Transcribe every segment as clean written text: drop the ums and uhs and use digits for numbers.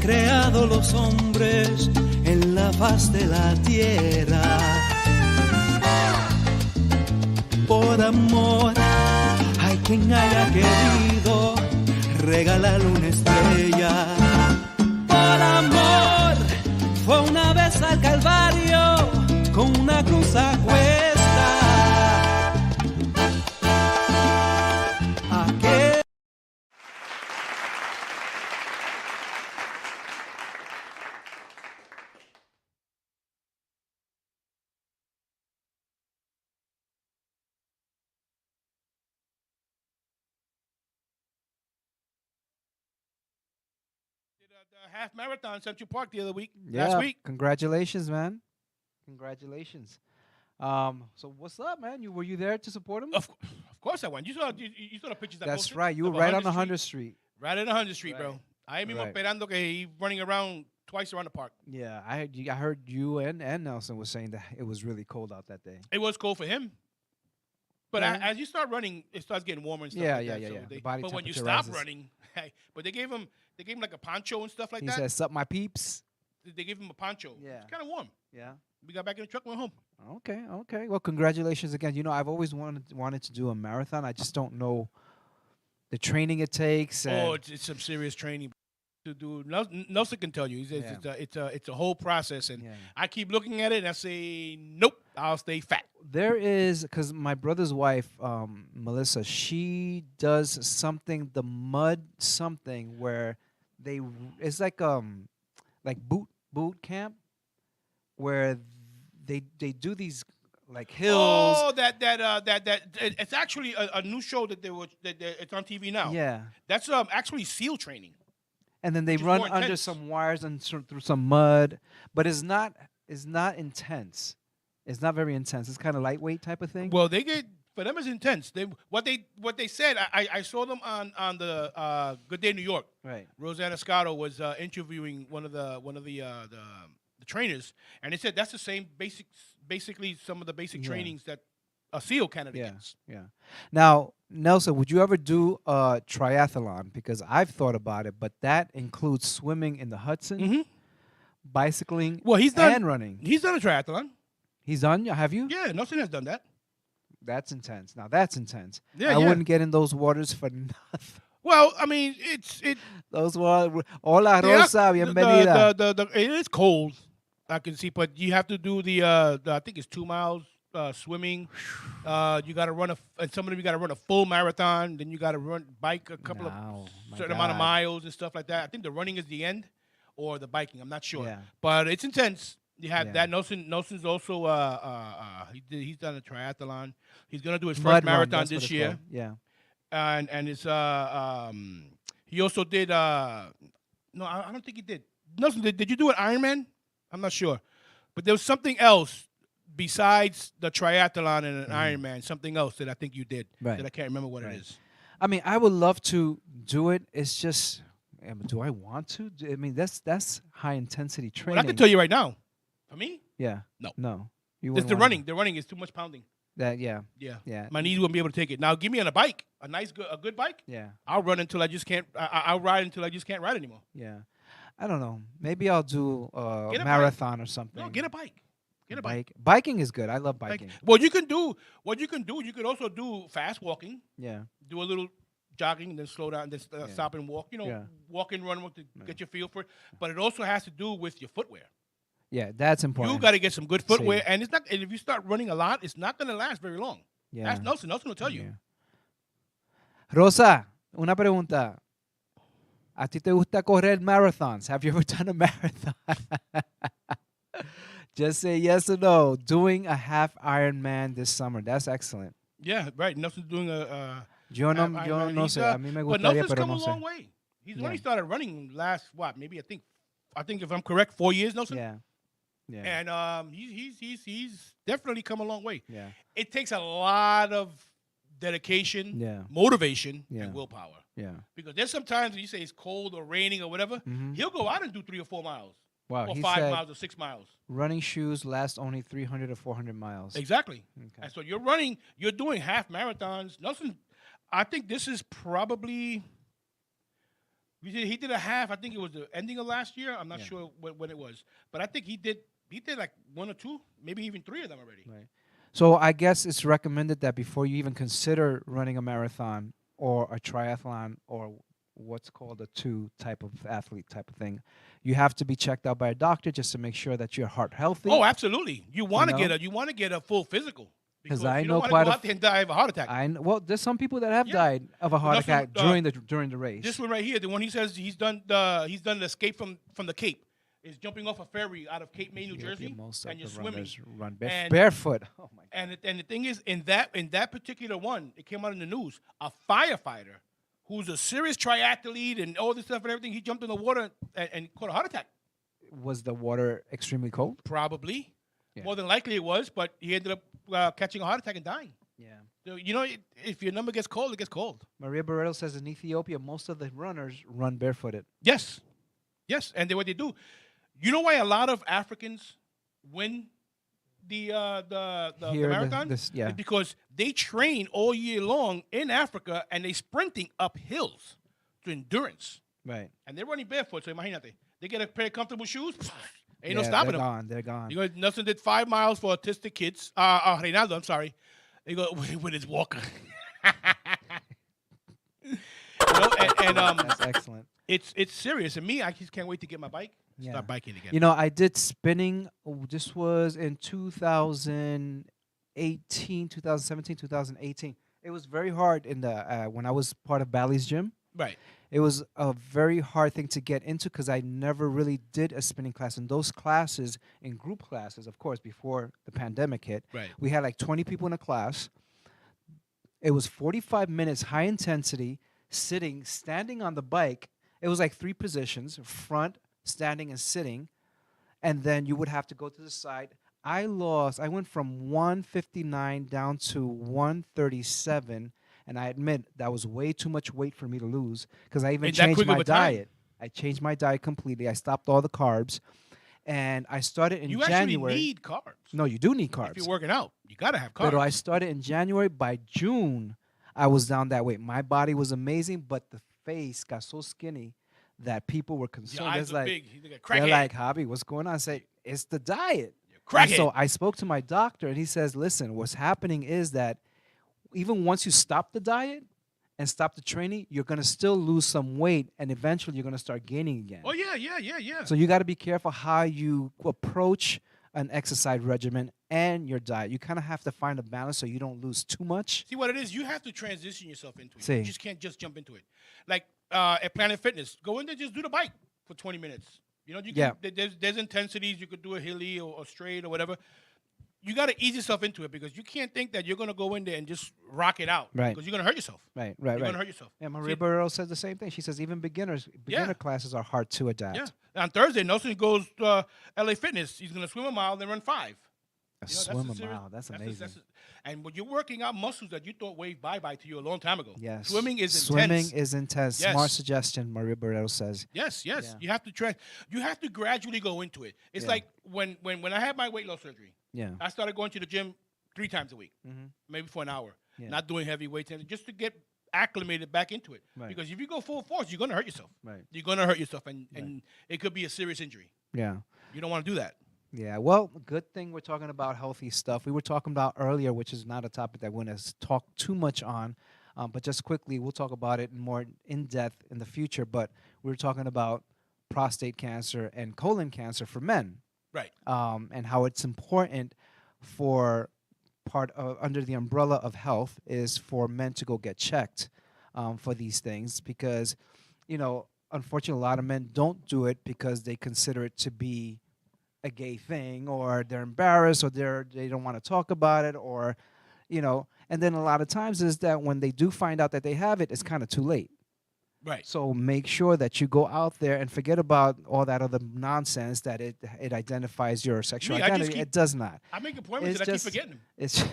creado los hombres en la faz de la tierra. Por amor, hay quien haya querido regalarle una estrella. Por amor, fue una vez al Calvario con una cruz a cuesta. Aquel The half marathon in Central Park the other week, Yeah, last week. congratulations, man. Congratulations. So what's up, man? Were you there to support him? Of course I went. You saw the pictures I That's posted? right. You were Of right on 100th 100th Street. Right at 100th Street, Right. bro. I ain't even Right. esperando que he running around twice around the park. Yeah, I heard you and Nelson was saying that it was really cold out that day. It was cold for him. But Yeah. as you start running, it starts getting warmer and stuff Yeah, like yeah, that. yeah, So yeah. they- The body but when you temperature stop rises. running, hey, but they gave him like a poncho and stuff like He that. said, "Sup, my peeps." They gave him a poncho. Yeah. It's kind of warm. Yeah. We got back in the truck, went home. Okay. Well, congratulations again. You know, I've always wanted to do a marathon. I just don't know the training it takes. Oh, And it's some serious training to do. Nelson can tell you. He says Yeah. it's a whole process, and Yeah. I keep looking at it and I say, nope, I'll stay fat. there is, because my brother's wife, Melissa, she does something, the mud something, where it's like boot camp, where they do these like hills. Oh, it's actually a new show that it's on TV now. Yeah. That's actually SEAL training. And then they Which is run more under intense. some wires and through some mud, but it's not intense. It's not very intense. It's kind of lightweight type of thing. Well, for them it's intense. What they said. I saw them on the Good Day New York. Right. Rosanna Scotto was interviewing one of the trainers, and they said that's the same basically some of the basic Yeah. trainings that a SEAL candidate Yeah. gets. Yeah. Now, Nelson, would you ever do a triathlon? Because I've thought about it, but that includes swimming in the Hudson, Mm-hmm. bicycling, Well, he's done. and running. He's done a triathlon. He's done. Have you? Yeah, Nelson has done that. That's intense. Now that's intense. Yeah, I yeah. wouldn't get in those waters for nothing. Well, I mean, it. Those waters. Hola, Yeah, Rosa. Bienvenida. It is cold. I can see, but you have to do the I think it's 2 miles swimming. You got to run and some of them you got to run a full marathon. Then you got to bike a couple No, of my certain amount of God. miles and stuff like that. I think the running is the end, or the biking. I'm not sure. Yeah. But it's intense. You have Yeah. that. Nelson's also he's done a triathlon. He's gonna do his Mud first run, marathon that's what this it's year. called. Yeah. And it's he also did no, I don't think he did. Nelson, did you do an Ironman? I'm not sure, but there was something else besides the triathlon and an Ironman. Something else that I think you did Right. that I can't remember what Right. it is. I mean, I would love to do it. It's just, do I want to? I mean, that's high intensity Well, training. I can tell you right now, for me, Yeah. No. No. You it's wouldn't the wanna- running. The running is too much pounding. That yeah. Yeah, Yeah. My knees wouldn't be able to take it. Now, give me on a bike, a good bike. Yeah. I'll run until I just can't. I'll ride until I just can't ride anymore. Yeah. I don't know. Maybe I'll do a Get a bike. marathon or something. No, get a bike. Get a bike. Biking is good. I love Like, biking. what you can do, you could also do fast walking, Yeah. do a little jogging, and then slow down, and then Yeah. stop and walk. Yeah. Walk and run to get your feel for it. But it also has to do with your footwear. Yeah, that's important. You got to get some good footwear, Sí. and it's not. And if you start running a lot, it's not going to last very long. Yeah. That's Nelson. Nelson will tell you. Yeah. Rosa, una pregunta. ¿A ti te gusta correr marathons? Have you ever done a marathon? Just say yes or no. Doing a half Ironman this summer. That's excellent. Yeah, right. Nelson's doing a. Yo no He's, sé. A mí me but gustaría, Nelson's pero come no a sé. long way. He's Yeah. only started running last maybe I think if I'm correct, 4 years, Nelson. Yeah. Yeah. And he's definitely come a long way. Yeah. It takes a lot of dedication, Yeah. motivation, Yeah. and willpower. Yeah. Because there's sometimes when you say it's cold or raining or whatever, Mhm. he'll go out and do 3 or 4 miles, Wow. or He 5 said miles or 6 miles. running shoes last only 300 or 400 miles. Exactly. Okay. And so you're doing half marathons. Nelson, I think this is probably He did a half. I think it was the ending of last year. I'm not sure when it was, but I think he did like 1 or 2, maybe even 3 of them already. Right. So I guess it's recommended that before you even consider running a marathon or a triathlon or what's called a 2 type of athlete type of thing, you have to be checked out by a doctor just to make sure that your heart healthy. Oh, absolutely. You want to know? get a full physical because I you know don't want to quite go a out there and die of a heart attack. well, there's some people that have Yeah. died of a heart That's what, attack during the race. This one right here, the one he says he's done the escape from the Cape, is jumping off a ferry out of Cape May, New Jersey, Most and of you're the swimming. runners run And- barefoot. Oh my God. And the thing is, in that particular one, it came out in the news. A firefighter, who's a serious triathlete and all this stuff and everything, he jumped in the water and caught a heart attack. Was the water extremely cold? Probably, Yeah. more than likely it was, but he ended up catching a heart attack and dying. Yeah. So, if your number gets cold, it gets cold. Maria Barreto says in Ethiopia, most of the runners run barefooted. Yes, and what they do, you know why a lot of Africans win the marathon? Is It's because they train all year long in Africa and they sprinting up hills to endurance, Right. and they're running barefoot. So imagínate, they get a pair of comfortable shoes. Ain't no Yeah, stopping they're them. gone. They're gone. You know, Nelson did 5 miles for autistic kids. Reinaldo, I'm sorry. They go with his walker. That's excellent. It's serious. And me, I just can't wait to get my bike. Yeah. Start biking again. You know, I did spinning. This was in 2018, 2017, 2018. It was very hard in the when I was part of Bally's gym. Right. It was a very hard thing to get into because I never really did a spinning class. And those classes, in group classes, of course, before the pandemic hit, Right. we had like 20 people in a class. It was 45 minutes, high intensity, standing on the bike. It was like 3 positions: front, standing, and sitting. And then you would have to go to the side. I went from 159 down to 137. And I admit that was way too much weight for me to lose because I even In that changed quick of my a time? diet. I changed my diet completely. I stopped all the carbs. And I started in You January. actually need carbs. No, you do need carbs. If you're working out, you gotta have carbs. But I started in January. By June, I was down that weight. My body was amazing, but the face got so skinny that people were Your concerned. eyes It's are like, big. You look like they're crackhead. like, Javi, what's going on? I say, it's the diet. You're And crackhead. so I spoke to my doctor, and he says, listen, what's happening is that even once you stop the diet and stop the training, you're going to still lose some weight, and eventually you're going to start gaining again. Oh yeah. So you got to be careful how you approach an exercise regimen and your diet. You kind of have to find a balance so you don't lose too much. See what it is? You have to transition yourself into it. See. You just can't just jump into it. Like at Planet Fitness, go in there, just do the bike for 20 minutes. You know, you can, there's intensities. You could do a hilly or straight or whatever. You got to ease yourself into it because you can't think that you're going to go in there and just rock it out. Right. Because you're going to hurt yourself. Right. You're going to hurt yourself. Yeah, See, Maria Barreto says the same thing. She says even beginner classes are hard to adapt. Yeah. On Thursday, Nelson goes to LA Fitness. He's going to swim a mile, then run 5. Swim a mile. That's amazing. And when you're working out muscles that you thought waved bye-bye to you a long time ago. Yes. Swimming is Swimming intense. is intense. Yes. Smart suggestion, Maria Barreto says. Yes. Yeah. You have to you have to gradually go into it. It's Yeah. like when I had my weight loss surgery, Yeah. I started going to the gym 3 times a week, Mhm. maybe for an hour, Yeah. not doing heavy weights, and just to get acclimated back into it. Right. Because if you go full force, you're going to hurt yourself. Right. You're going to hurt yourself, and it could be a serious injury. Yeah. You don't want to do that. Yeah, well, good thing we're talking about healthy stuff. We were talking about earlier, which is not a topic that we're going to talk too much on, but just quickly, we'll talk about it more in depth in the future. But we were talking about prostate cancer and colon cancer for men, Right. and how it's important for under the umbrella of health is for men to go get checked for these things because, unfortunately, a lot of men don't do it because they consider it to be a gay thing, or they're embarrassed, or they don't want to talk about it, or and then a lot of times is that when they do find out that they have it, it's kind of too late. Right. So make sure that you go out there and forget about all that other nonsense that it identifies your sexual Me, I just identity. keep- It does not. I make appointments It's and I just- keep forgetting them. It's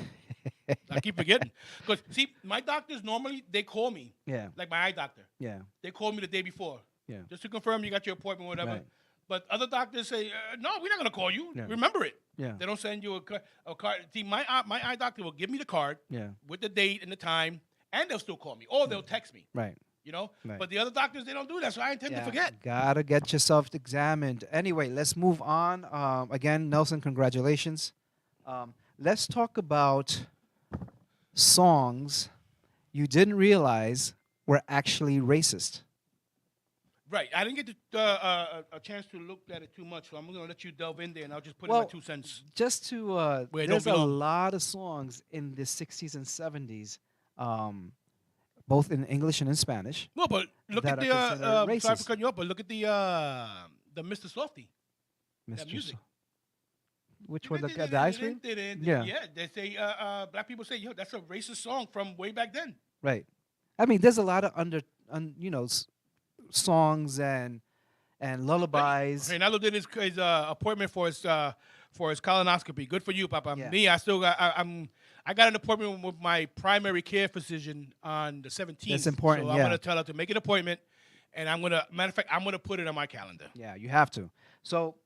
I keep forgetting. Because, see, my doctors normally, they call me, yeah, like my eye doctor. yeah, They call me the day before. yeah. Just to confirm you got your appointment, whatever. Right. But other doctors say, no, we're not going to call you. Yeah. Remember it. Yeah. They don't send you a card. See, my eye doctor will give me the card Yeah. with the date and the time, and they'll still call me. Or they'll text me. Right. You know, Right. but the other doctors they don't do that, so I intend to forget. Gotta get yourself examined. Anyway, let's move on. Again, Nelson, congratulations. Let's talk about songs you didn't realize were actually racist. Right. I didn't get a chance to look at it too much, so I'm going to let you delve in there, and I'll just put in my 2 cents. Just to, Where it there's don't a belong. lot of songs in the 60s and 70s, both in English and in Spanish. No, but look that at are the considered sorry for racist. cutting you up, but look at the Mr. Softy. That Mr. music. Which one? The ice cream? Yeah. Yeah, they say black people say, yo, that's a racist song from way back then. Right. I mean, there's a lot of songs and lullabies. Reynaldo did his appointment for his colonoscopy. Good for you, Papa. Yeah. Me, I still got I got an appointment with my primary care physician on the 17th. That's important, So I'm yeah. gonna tell her to make an appointment, and matter of fact, I'm gonna put it on my calendar. Yeah, you have to. So,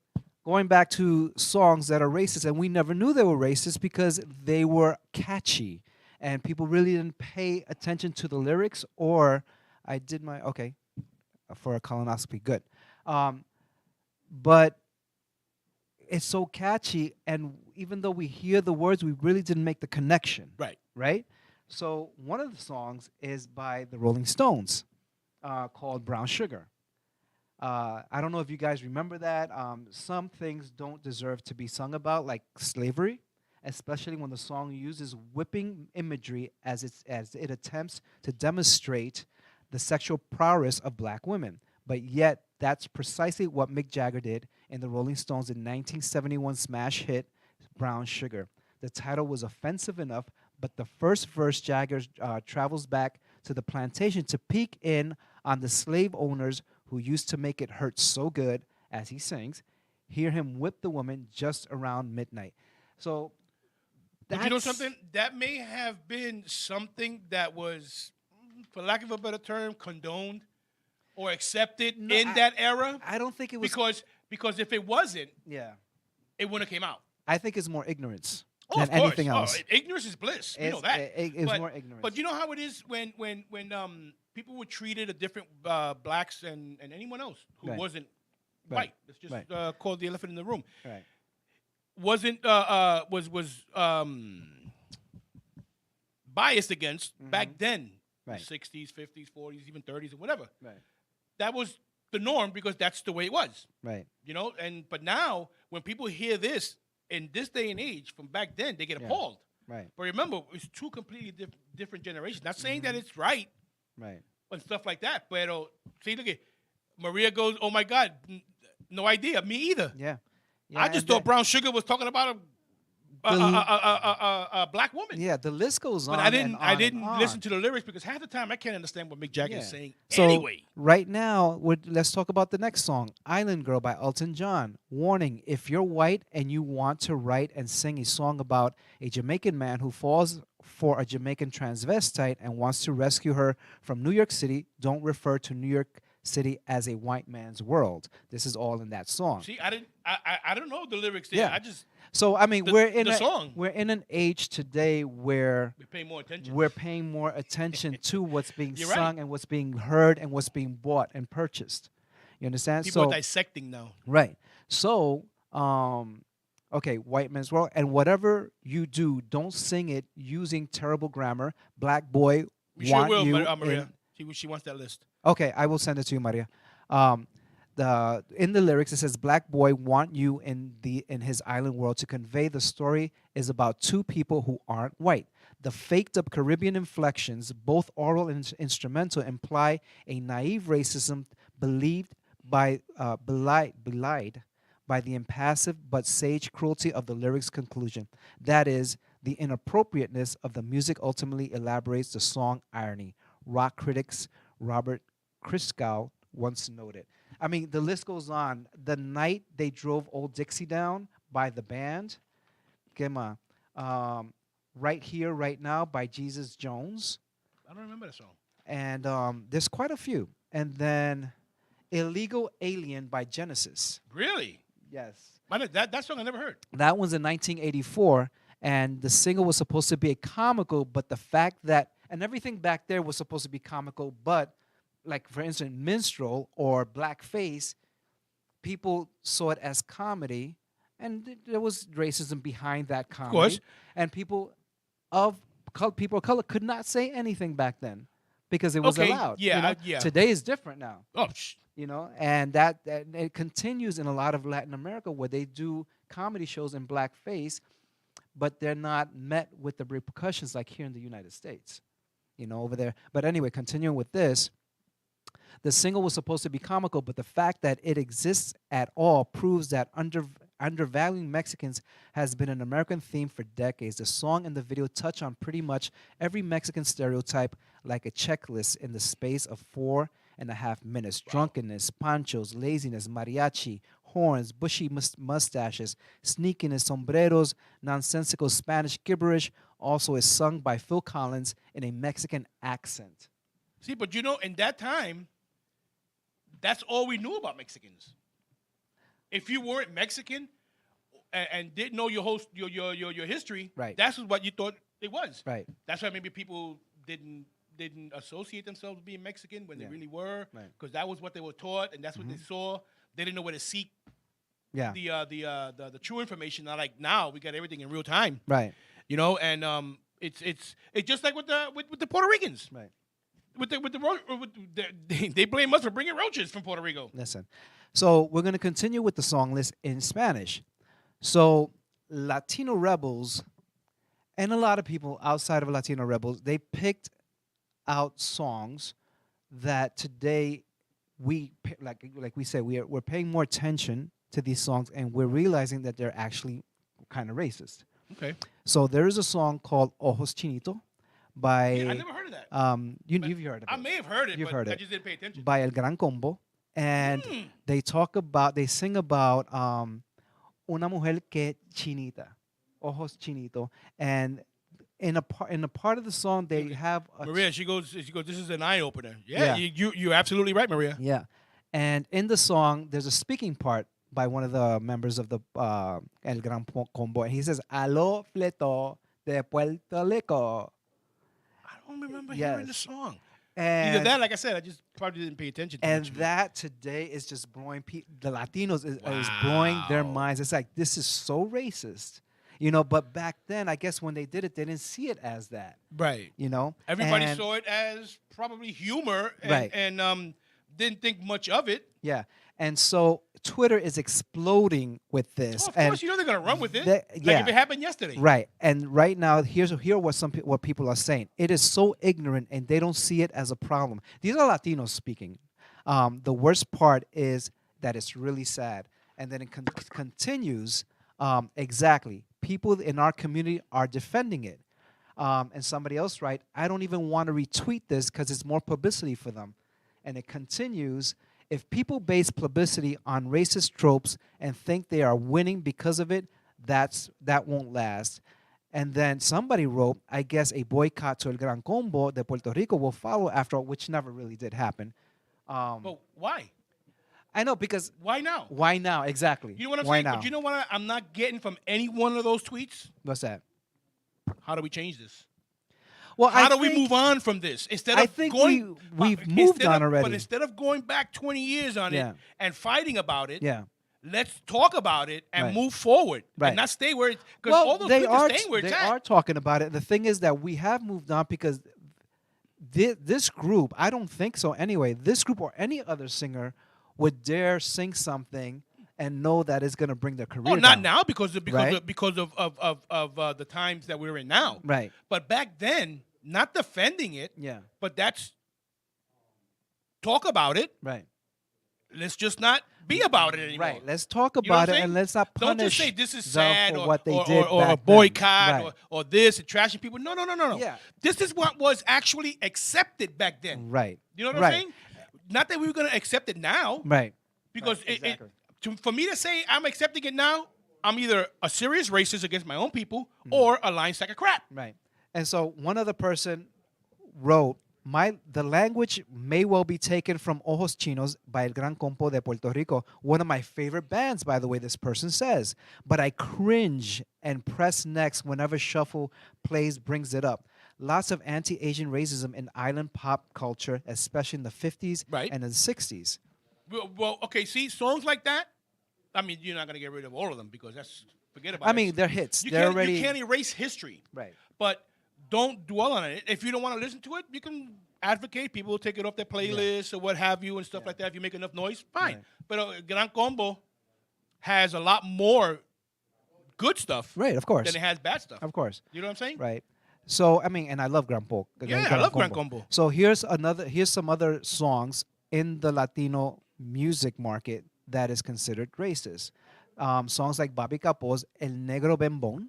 going back to songs that are racist, and we never knew they were racist because they were catchy, and people really didn't pay attention to the lyrics. Or, I did my for a colonoscopy, good. But it's so catchy, and even though we hear the words, we really didn't make the connection. Right. Right? So one of the songs is by the Rolling Stones, called Brown Sugar. I don't know if you guys remember that. Some things don't deserve to be sung about, like slavery, especially when the song uses whipping imagery as it attempts to demonstrate the sexual prowess of black women. But yet, that's precisely what Mick Jagger did in the Rolling Stones' in 1971 smash hit, Brown Sugar. The title was offensive enough, but the first verse, Jagger travels back to the plantation to peek in on the slave owners who used to make it hurt so good, as he sings, hear him whip the woman just around midnight. So, But you know something? That may have been something that was, for lack of a better term, condoned or accepted in that era. I don't think it was because if it wasn't, yeah. it wouldn't have came out. I think it's more ignorance Oh, than of course. anything else. Ignorance is bliss. You know that. It's more ignorance. But you know how it is when people were treated a different blacks and anyone else who Right. wasn't Right. white. Let's just call the elephant in the room. Right. Wasn't was biased against back then, Right. the 60s, 50s, 40s, even 30s, or whatever. Right. That was the norm because that's the way it was. Right. You know, but now when people hear this in this day and age from back then, they get Yeah. appalled. Right. But remember, it's two completely different generations. Not saying that it's right Right. and stuff like that, but see, look at Maria goes, "Oh my God, no idea, me either." Yeah. I just thought Brown Sugar was talking about a black woman. Yeah, the list goes on. But I didn't. and I on didn't and on. listen to the lyrics because half the time I can't understand what Mick Jagger is saying. So Anyway, right now, let's talk about the next song, "Island Girl" by Elton John. Warning: if you're white and you want to write and sing a song about a Jamaican man who falls for a Jamaican transvestite and wants to rescue her from New York City, don't refer to New York City as a white man's world. This is all in that song. see, I didn't. I don't know the lyrics there. Yeah. I just So I mean, The- we're in the song. we're in an age today where we pay more attention. we're paying more attention to what's being You're sung right. and what's being heard and what's being bought and purchased. You understand? People So are dissecting now. right. So okay, white man's world, and whatever you do, don't sing it using terrible grammar. Black boy We sure want will, you Maria. in- She wants that list. Okay, I will send it to you, Maria. In the lyrics it says black boy want you in his island world. To convey the story is about two people who aren't white. The faked up Caribbean inflections, both oral and instrumental, imply a naive racism believed by belied by the impassive but sage cruelty of the lyrics' conclusion. That is, the inappropriateness of the music ultimately elaborates the song irony. Rock critics Robert Christgau once noted. I mean, the list goes on. The night they drove Old Dixie down by the band, Right Here, Right Now by Jesus Jones, I don't remember that song. and there's quite a few. And then Illegal Alien by Genesis. Really? Yes. That song I never heard. That one's in 1984, and the single was supposed to be a comical, but the fact that, and everything back there was supposed to be comical, but like for instance, minstrel or blackface, people saw it as comedy, and there was racism behind that Of course. comedy, and people of color could not say anything back then because it was Okay. allowed. Yeah. Yeah. Today is different now. Oh, And that it continues in a lot of Latin America where they do comedy shows in blackface, but they're not met with the repercussions like here in the United States, over there. But anyway, continuing with this, the single was supposed to be comical, but the fact that it exists at all proves that undervaluing Mexicans has been an American theme for decades. The song and the video touch on pretty much every Mexican stereotype like a checklist in the space of 4.5 minutes. Wow. Drunkenness, ponchos, laziness, mariachi, horns, bushy mustaches, sneakiness, sombreros, nonsensical Spanish gibberish also is sung by Phil Collins in a Mexican accent. See, but in that time, that's all we knew about Mexicans. If you weren't Mexican and didn't know your history, right, that's what you thought it was. Right. That's why maybe people didn't associate themselves with being Mexican when they really were, because that was what they were taught and that's what they saw. They didn't know where to seek. Yeah. The true information. Not like now, we got everything in real time. Right. And it's just like with the Puerto Ricans. Right. They blame us for bringing roaches from Puerto Rico. Listen, so we're going to continue with the song list in Spanish. So Latino rebels and a lot of people outside of Latino rebels, they picked out songs that today like we said, we're paying more attention to these songs and we're realizing that they're actually kind of racist. Okay. So there is a song called Ojos Chinito by I never heard of that. You've heard of it. I may have heard it, You've but heard I it. just didn't pay attention. By El Gran Combo, and they sing about una mujer que chinita, ojos chinito, and in a part of the song they have Maria. She goes. This is an eye opener. Yeah. You're absolutely right, Maria. Yeah, and in the song there's a speaking part by one of the members of the El Gran Combo, and he says, "Aló fleto de Puerto Rico." I don't remember hearing the song. And either that, like I said, I just probably didn't pay attention to it. And that today is just blowing the Latinos is blowing their minds. It's like, this is so racist. But back then, I guess when they did it, they didn't see it as that. Right. Everybody saw it as probably humor and didn't think much of it. Yeah. And so Twitter is exploding with this. Oh, of course, they're going to run with it. Like if it happened yesterday. Right. And right now, here what people are saying. It is so ignorant, and they don't see it as a problem. These are Latinos speaking. The worst part is that it's really sad. And then it continues. Exactly. People in our community are defending it. And somebody else write, I don't even want to retweet this because it's more publicity for them. And it continues. If people base publicity on racist tropes and think they are winning because of it, that won't last. And then somebody wrote, I guess a boycott to El Gran Combo de Puerto Rico will follow after all, which never really did happen. But why? I know, because... Why now? Why now? Exactly. You know what I'm why saying? Now? But you know what I'm not getting from any one of those tweets? What's that? How do we change this? Well, how do we move on from this? Instead of I think we've moved on already. But instead of going back 20 years on it and fighting about it, let's talk about it and move forward and not stay where it's... Because all those people are staying where it's at. They are talking about it. The thing is that we have moved on because this group, I don't think so anyway, this group or any other singer would dare sing something and know that it's going to bring their career down. Not now because of the times that we're in now. Right. But back then, not defending it. Yeah. But that's talk about it. Right. Let's just not be about it anymore. Right. Let's talk about it and let's not punish. Don't just say this is sad for or what they did or a boycott or this and trashing people. No. Yeah. This is what was actually accepted back then. Right. You know what I'm saying? Not that we were going to accept it now. Right. Because for me to say I'm accepting it now, I'm either a serious racist against my own people or a lying sack of crap. Right. And so one other person wrote, the language may well be taken from Ojos Chinos by El Gran Combo de Puerto Rico, one of my favorite bands, by the way, this person says. But I cringe and press next whenever Shuffle Plays brings it up. lots of anti-Asian racism in island pop culture, especially in the 50s Right. and the 60s. Well, okay, see, songs like that, I mean, you're not going to get rid of all of them because forget about it. I mean, they're hits. You They're can't, already you can't erase history. right. But don't dwell on it. If you don't want to listen to it, you can advocate. People will take it off their playlist or what have you and stuff like that. If you make enough noise, fine. Right. But Gran Combo has a lot more good stuff Right, of course. than it has bad stuff. Of course. You know what I'm saying? Right. So I mean, and I love Gran Po. Yeah, I love Gran Combo. So here's some other songs in the Latino music market that is considered racist. Songs like Bobby Capo's El Negro Bembón,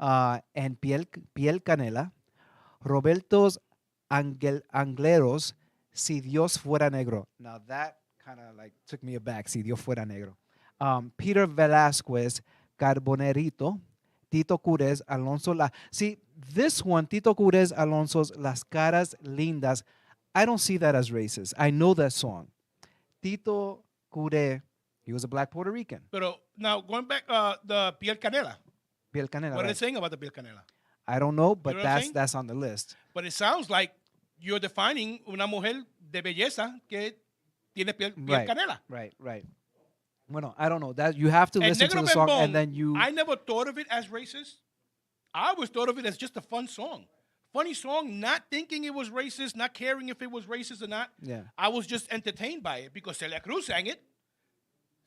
and Piel Canela, Roberto's Angleros, Si Dios Fuera Negro. Now that kind of like took me aback, Si Dios Fuera Negro. Peter Velasquez, Carbonerito, Tito Curez, Alonso See, this one, Tito Curez, Alonso's Las Caras Lindas, I don't see that as racist. I know that song. Tito Curez, he was a black Puerto Rican. Pero now going back, the Piel Canela. Piel Canela. What are right. they saying about the Piel Canela? I don't know, but know what I'm saying? that's on the list. But it sounds like you're defining una mujer de belleza que tiene piel Right. canela. Right. Bueno, I don't know. That you have to And listen to Negro the song Bembón, and then you. I never thought of it as racist. I always thought of it as just a fun song. Funny song, not thinking it was racist, not caring if it was racist or not. Yeah. I was just entertained by it because Celia Cruz sang it.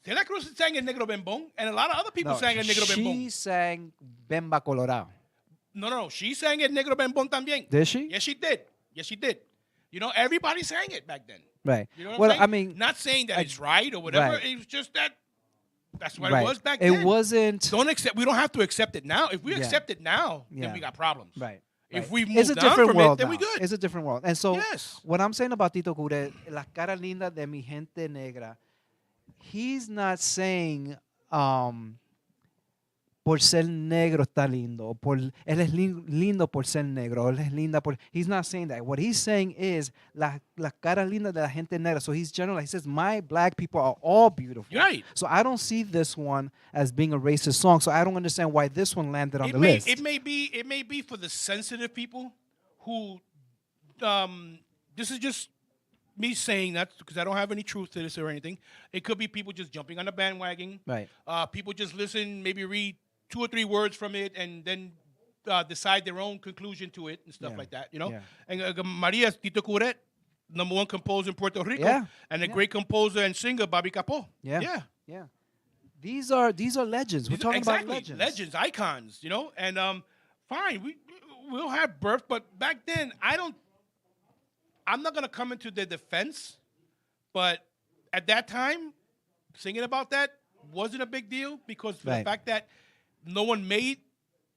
Celia Cruz sang El Negro Bembón, and a lot of other people No, sang El Negro she Bembón. sang Bemba Colorado. No, she sang El Negro Bembón también. Did she? Yes, she did. You know, everybody sang it back then. Right. You know what Well, I'm saying? I mean, not saying that it's right or whatever. right. It was just that's what right. it was back It then. wasn't. We don't have to accept it now. If we Yeah. accept it now, Yeah. then we got problems. Right. If right. we It's move a on different from world it, then now. we good. It's a different world. And so, Yes. what I'm saying about Tito Cure, La Cara Linda de Mi Gente Negra, he's not saying por ser negro está lindo, or él es lindo por ser negro, él es linda por. He's not saying that. What he's saying is la cara linda de la gente negra. So he's general. He says my black people are all beautiful. Right. So I don't see this one as being a racist song. So I don't understand why this one landed on the list. It may be for the sensitive people who this is just me saying that because I don't have any truth to this or anything. It could be people just jumping on the bandwagon. Right. People just listen, maybe read 2 or 3 words from it, and then decide their own conclusion to it and stuff Yeah. like that. You know. Yeah. And Maria Tito Curet, #1 composer in Puerto Rico, Yeah. and a Yeah. great composer and singer, Bobby Capó. Yeah. Yeah. These are legends. We're talking exactly. about legends, icons. You know, and fine, we'll have birth, but back then I'm not gonna come into their defense, but at that time, singing about that wasn't a big deal because for the Right. fact that no one made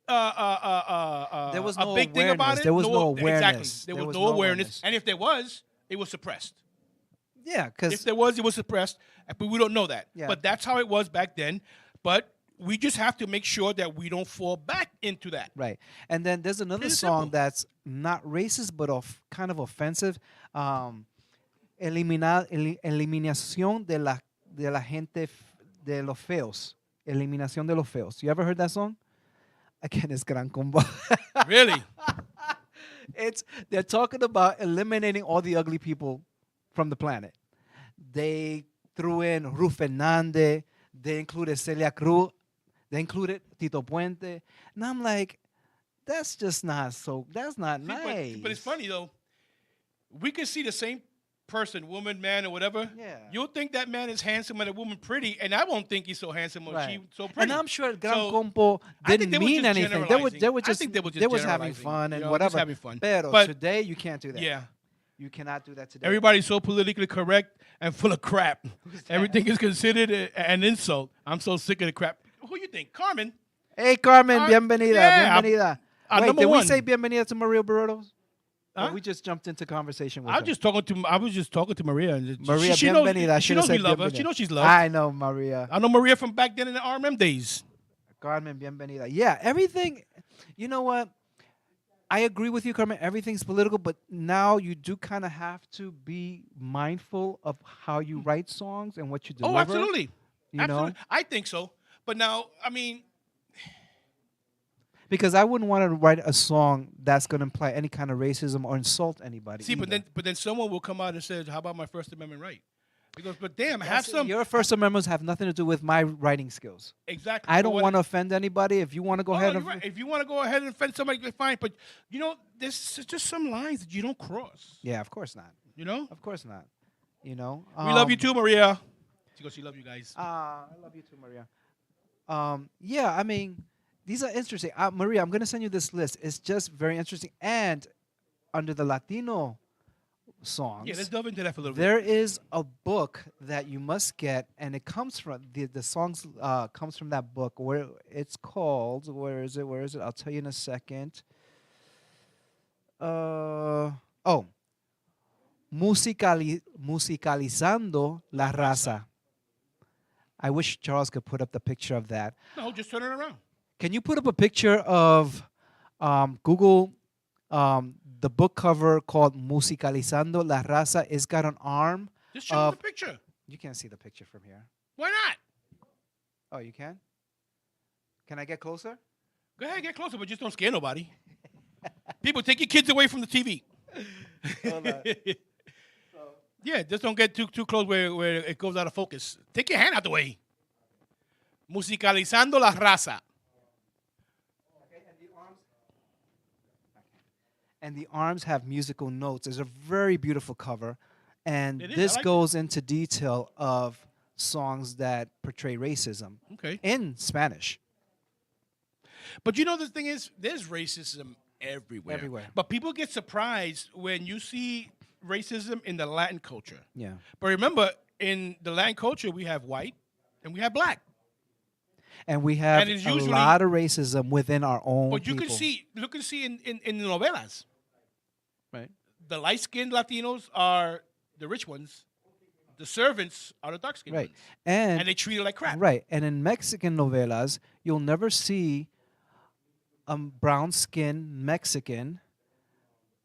There was a no big thing about awareness. it. There was no Exactly. awareness. There There was was no no awareness, awareness. and if there was, it was suppressed. Yeah, If because there was, it was suppressed, but we don't know that. Yeah. But that's how it was back then. But we just have to make sure that we don't fall back into that. right. And then there's another Pretty song simple. that's not racist but kind of offensive. Eliminación de la gente de los feos. Eliminación de los feos. You ever heard that song? Again, it's Gran Combo. Really? They're talking about eliminating all the ugly people from the planet. They threw in Ru Fernandez. They included Celia Cruz. They included Tito Puente. And I'm like, that's just not so. That's not See, nice. But it's funny though. We can see the same person, woman, man, or whatever. Yeah. You'll think that man is handsome and a woman pretty, and I won't think he's so handsome or Right. she so pretty. And I'm sure Gran So, Combo I think didn't they were mean just anything. They were generalizing. just I think they were just having generalizing, fun you and know, just whatever. having fun. But But- today you can't do that. Yeah. You cannot do that today. Everybody's so politically correct and full of crap. Everything is considered an insult. I'm so sick of the crap. Who you think? Carmen? Hey, Carmen, bienvenida, yeah, bienvenida. our Wait, number did we one. say bienvenida to Maria Barretos? Or Huh? we just jumped into conversation with I her? was just talking to Maria. And Maria, she bienvenida. I knows, she should have knows we said love her. bienvenida. She knows she's loved. I know, Maria. I know Maria from back then in the RMM days. Carmen, bienvenida. Yeah, everything. You know what? I agree with you, Carmen. Everything's political, but now you do kind of have to be mindful of how you write songs and what you deliver. Oh, absolutely. You Absolutely. know? I think so. But now, I mean, Because I wouldn't want to write a song that's going to imply any kind of racism or insult anybody. See, either. but then someone will come out and say, "How about my First Amendment right?" Because, but damn, have That's- some Your First Amendments have nothing to do with my writing skills. exactly. I but don't what want to it- offend anybody. If you want to go Oh, ahead no, and you're right. If you want to go ahead and offend somebody, fine. But you know, there's just some lines that you don't cross. yeah, of course not. You know, Of course not. You know, we love you too, Maria. She goes, she love you guys. I love you too, Maria. Yeah, I mean, these are interesting. Maria, I'm gonna send you this list. It's just very interesting. And under the Latino songs, Yeah, let's delve into that for a little bit. there is a book that you must get, and it comes from the songs comes from that book. Where it's called? Where is it? Where is it? I'll tell you in a second. Oh, musicalizando la raza. I wish Charles could put up the picture of that. No, just turn it around. Can you put up a picture of Google the book cover called Musicalizando la Raza? It's got an arm. Just show them Of- the picture. You can't see the picture from here. Why not? Oh, you can? Can I get closer? Go ahead, get closer, but just don't scare nobody. People, take your kids away from the TV. Hold on. Yeah, just don't get too close where it goes out of focus. Take your hand out the way. Musicalizando la raza. And the arms have musical notes. It's a very beautiful cover. And It is, I this like it. goes into detail of songs that portray racism Okay. in Spanish. But you know the thing is, there's racism everywhere. Everywhere. But people get surprised when you see racism in the Latin culture. Yeah. But remember, in the Latin culture, we have white and we have black. And we have And it's a usually- lot of racism within our own But you people. can see in the novelas, Right. the light-skinned Latinos are the rich ones. The servants are the dark-skinned Right. ones. And, And they treat it like crap. right. And in Mexican novelas, you'll never see a brown-skinned Mexican,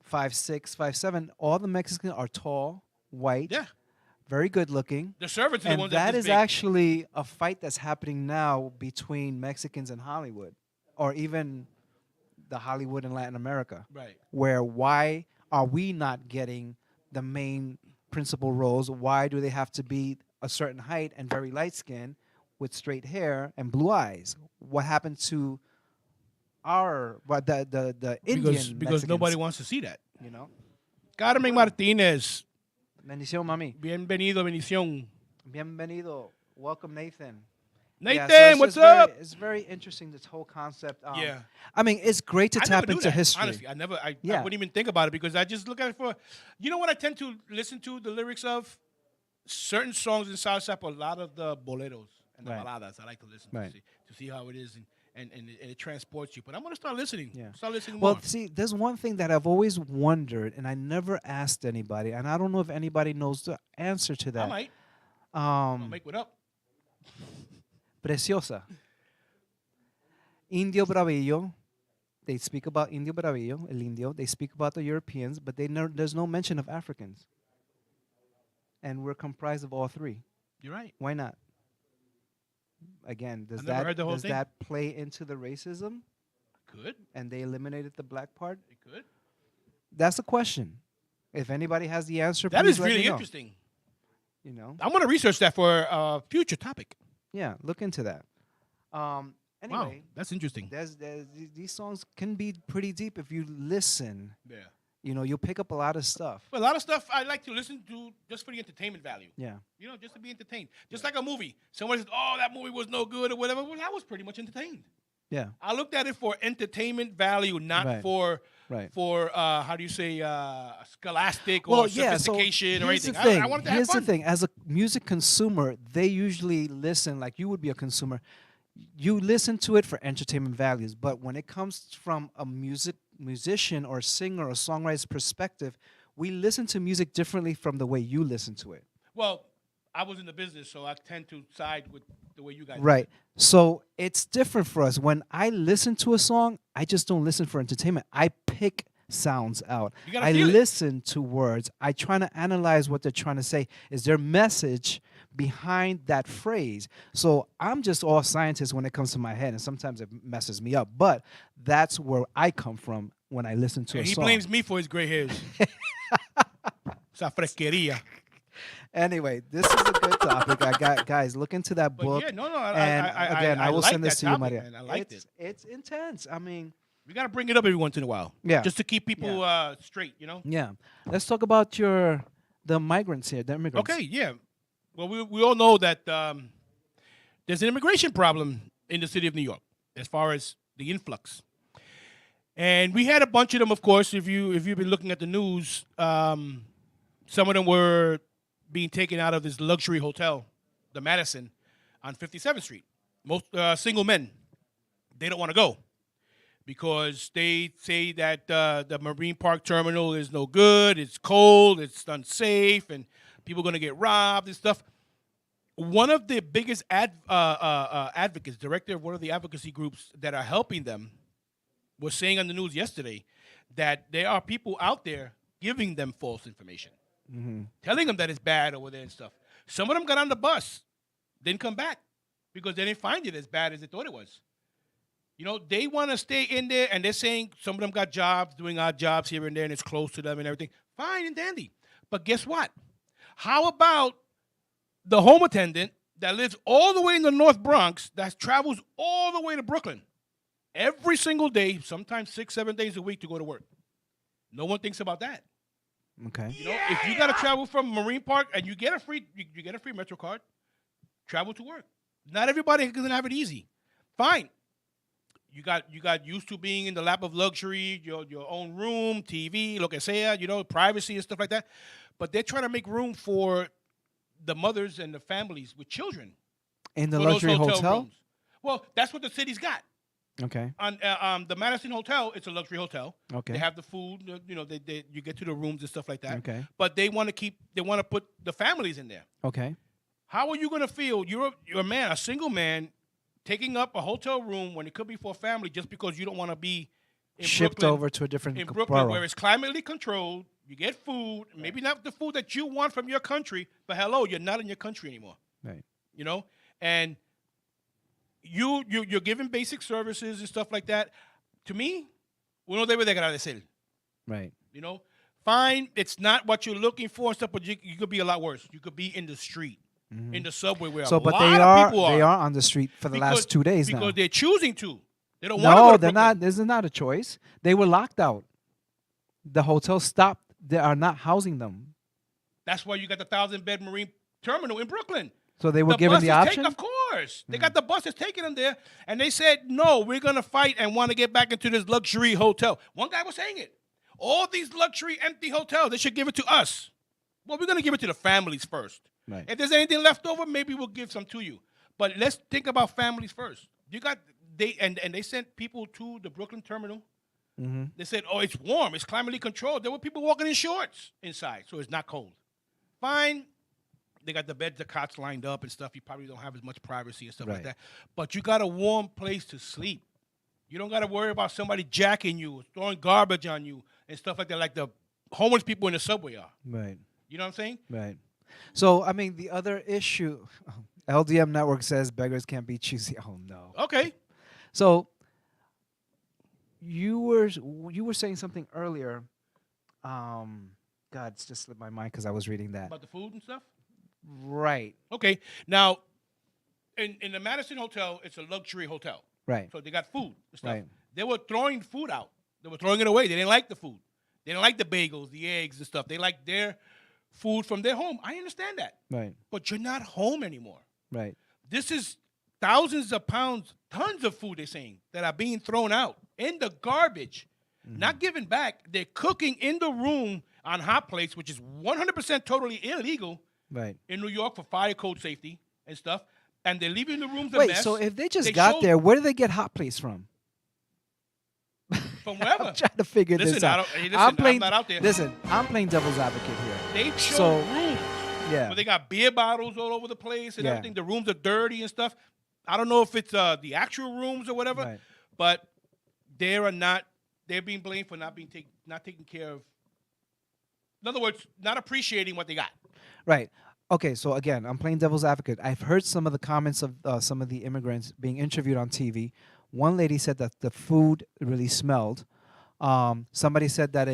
5'6", 5'7". All the Mexicans are tall, white, Yeah. very good-looking. The servants are the And ones that that's is big. actually a fight that's happening now between Mexicans and Hollywood, or even the Hollywood in Latin America, Right. where why are we not getting the main principal roles? Why do they have to be a certain height and very light skin with straight hair and blue eyes? What happened to the Indian Because nobody Mexicans, wants to see that. you know? Carmen Martinez, Bendición, mami. bienvenido, bendición. Bienvenido. Welcome, Nathan. Nathan, Yeah, so it's what's just very- up? It's very interesting, this whole concept. Yeah. I mean, it's great to I tap never do into that, history. honestly. I Yeah. wouldn't even think about it because I just look at it for, you know what I tend to listen to the lyrics of? Certain songs in salsa, but a lot of the boleros and the Right. baladas I like to listen Right. to see how it is and it transports you. But I'm going to start listening. Yeah. Start listening Well, more. see, there's one thing that I've always wondered, and I never asked anybody, and I don't know if anybody knows the answer to I that. might. I'll Um, make it up. Preciosa. Indio Bravillo. They speak about Indio Bravillo, El Indio. They speak about the Europeans, but there's no mention of Africans. And we're comprised of all three. You're right. Why not? Again, does I've never that heard the whole does thing. that play into the racism? Could. And they eliminated the black part? It could. That's a question. If anybody has the answer, That please is let really me know. interesting. You know, I'm going to research that for a future topic. yeah, look into that. Wow. Anyway, That's interesting. these songs can be pretty deep if you listen. Yeah. You know, you'll pick up a lot of stuff. But a lot of stuff I like to listen to just for the entertainment value. Yeah, You know, just to be entertained. Just like a movie. Someone says, oh, that movie was no good or whatever. Well, I was pretty much entertained. yeah, I looked at it for entertainment value, not Right. for right. how do you say, scholastic Well, or yeah. So sophistication or here's anything. the thing. I wanted to Here's have fun. the thing. As a music consumer, they usually listen like you would be a consumer. You listen to it for entertainment values, but when it comes from a musician or singer or songwriter's perspective, we listen to music differently from the way you listen to it. Well, I was in the business, so I tend to side with the way you guys Right. So it's different for us. When I listen to a song, I just don't listen for entertainment. I pick sounds out. You gotta I feel it. listen to words. I try to analyze what they're trying to say. Is their message behind that phrase. So I'm just all scientist when it comes to my head, and sometimes it messes me up. But that's where I come from when I listen to And a he song. blames me for his gray hairs. Esa fresquería. Anyway, this is a good topic. I got guys, look into that But book. yeah, no, And again, I will like send this that to you, topic, Maria. man. I liked it. It's intense. I mean, We got to bring it up every once in a while. Yeah. Just to keep people straight, you know? yeah. Let's talk about the migrants here, the immigrants. Okay, yeah. Well, we all know that there's an immigration problem in the city of New York as far as the influx. And we had a bunch of them, of course. If you've been looking at the news, some of them were being taken out of this luxury hotel, the Madison, on 57th Street. Most single men, they don't want to go because they say that the Marine Park terminal is no good. It's cold. It's unsafe, and people are going to get robbed and stuff. One of the biggest advocates, director of one of the advocacy groups that are helping them, was saying on the news yesterday that there are people out there giving them false information, telling them that it's bad over there and stuff. Some of them got on the bus, didn't come back because they didn't find it as bad as they thought it was. You know, they want to stay in there, and they're saying some of them got jobs, doing odd jobs here and there, and it's close to them and everything. Fine and dandy. But guess what? How about the home attendant that lives all the way in the North Bronx that travels all the way to Brooklyn every single day, sometimes 6-7 days a week to go to work? No one thinks about that. Okay. You know, if you got to travel from Marine Park and you get a free Metro card, travel to work. Not everybody is gonna have it easy. Fine. You got used to being in the lap of luxury, your own room, TV, lo que sea, you know, privacy and stuff like that. But they're trying to make room for the mothers and the families with children In the for those luxury hotel? rooms. Well, that's what the city's got. Okay. On the Madison Hotel, it's a luxury hotel. Okay. They have the food, you know, you get to the rooms and stuff like that. Okay. But they want to put the families in there. Okay. How are you going to feel? You're a man, a single man, taking up a hotel room when it could be for a family just because you don't want to be in Shipped Brooklyn, over to a different in Brooklyn, borough. where it's climately controlled. You get food, maybe not the food that you want from your country, but hello, you're not in your country anymore. Right. You know, and you're giving basic services and stuff like that. To me, uno debe de agradecer. Right. You know, fine, it's not what you're looking for and stuff, but you could be a lot worse. You could be in the street, in the subway, where So, a but lot they of people are on the street for the last 2 days now. because they're choosing to. They don't want to No, go to they're Brooklyn. not. This is not a choice. They were locked out. The hotel stopped. They are not housing them. That's why you got the 1,000-bed Marine terminal in Brooklyn. So they were given the option. Of course. They got the buses taking them there, and they said, no, we're going to fight and want to get back into this luxury hotel. One guy was saying it. All these luxury empty hotels, they should give it to us. Well, we're going to give it to the families first. Right. If there's anything left over, maybe we'll give some to you. But let's think about families first. They sent people to the Brooklyn terminal. They said, oh, it's warm. It's climately controlled. There were people walking in shorts inside, so it's not cold. Fine. They got the beds, the cots lined up and stuff. You probably don't have as much privacy and stuff like Right. that. But you got a warm place to sleep. You don't got to worry about somebody jacking you, throwing garbage on you and stuff like that, like the homeless people in the subway are. Right. You know what I'm saying? Right. So I mean, the other issue, LDM Network says beggars can't be choosy. Oh no. Okay. So you were saying something earlier. God, it's just slipped my mind because I was reading that. About the food and stuff? Right. Okay. Now, in the Madison Hotel, it's a luxury hotel. Right. So they got food and stuff. Right. They were throwing food out. They were throwing it away. They didn't like the food. They didn't like the bagels, the eggs and stuff. They liked their food from their home. I understand that. Right. But you're not home anymore. Right. This is thousands of pounds, tons of food, they're saying, that are being thrown out in the garbage, not given back. They're cooking in the room on hot plates, which is 100% totally illegal Right. in New York for fire code safety and stuff. And they're leaving the rooms a Wait. mess. So if they just They got showed- there, where do they get hot plates from? From wherever. I'm trying to figure Listen, this I out. don't- hey, listen, I'm not out there. Listen, I'm playing devil's advocate here. They show So- rooms Yeah. where they got beer bottles all over the place and Yeah. everything. The rooms are dirty and stuff. I don't know if it's the actual rooms or whatever, Right. but they're being blamed for not taking care of. In other words, not appreciating what they got. Right. okay, so again, I'm playing devil's advocate. I've heard some of the comments of some of the immigrants being interviewed on TV. One lady said that the food really smelled. Somebody else said that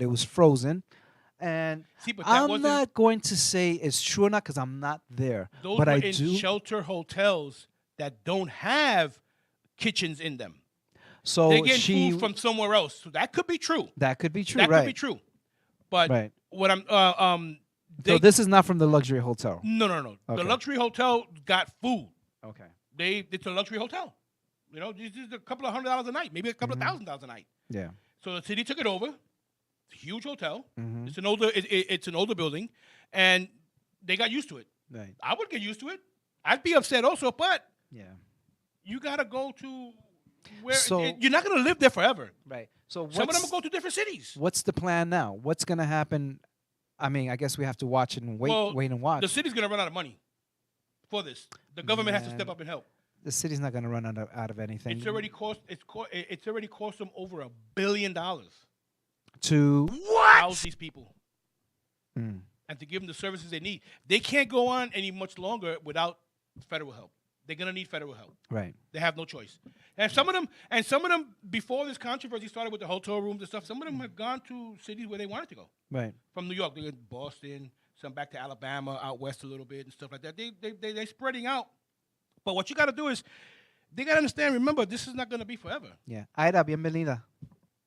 it was frozen. And See, but that I'm wasn't. not going to say it's true or not because I'm not there. Those But were I in do. shelter hotels that don't have kitchens in them. So They're getting she. food from somewhere else. So that could be true. That could be true, That right? could be true. But Right. what I'm So this is not from the luxury hotel. no. The Okay. luxury hotel got food. Okay. It's a luxury hotel. You know, this is a couple of $100 a night, maybe a couple of $1,000 a night. Yeah. So the city took it over. It's a huge hotel. Mhm. It's an older building, and they got used to it. Right. I would get used to it. I'd be upset also, but Yeah. you gotta go to where So- you're not gonna live there forever. Right. So Some of them will go to different cities. what's the plan now? What's going to happen? I mean, I guess we have to watch and wait, Well, wait and watch. The city's gonna run out of money for this. The government has to step Man. up and help. The city's not going to run out of anything. It's already cost them over $1 billion to to house these people Mm. and to give them the services they need. They can't go on any much longer without federal help. They're gonna need federal help. Right. They have no choice. And some of them before this controversy started with the hotel rooms and stuff, some of them have gone to cities where they wanted to go. Right. From New York, they're in Boston, some back to Alabama, out west a little bit and stuff like that. They're spreading out. But what you got to do is, they got to understand, remember, this is not going to be forever. Yeah. Aida, bienvenida.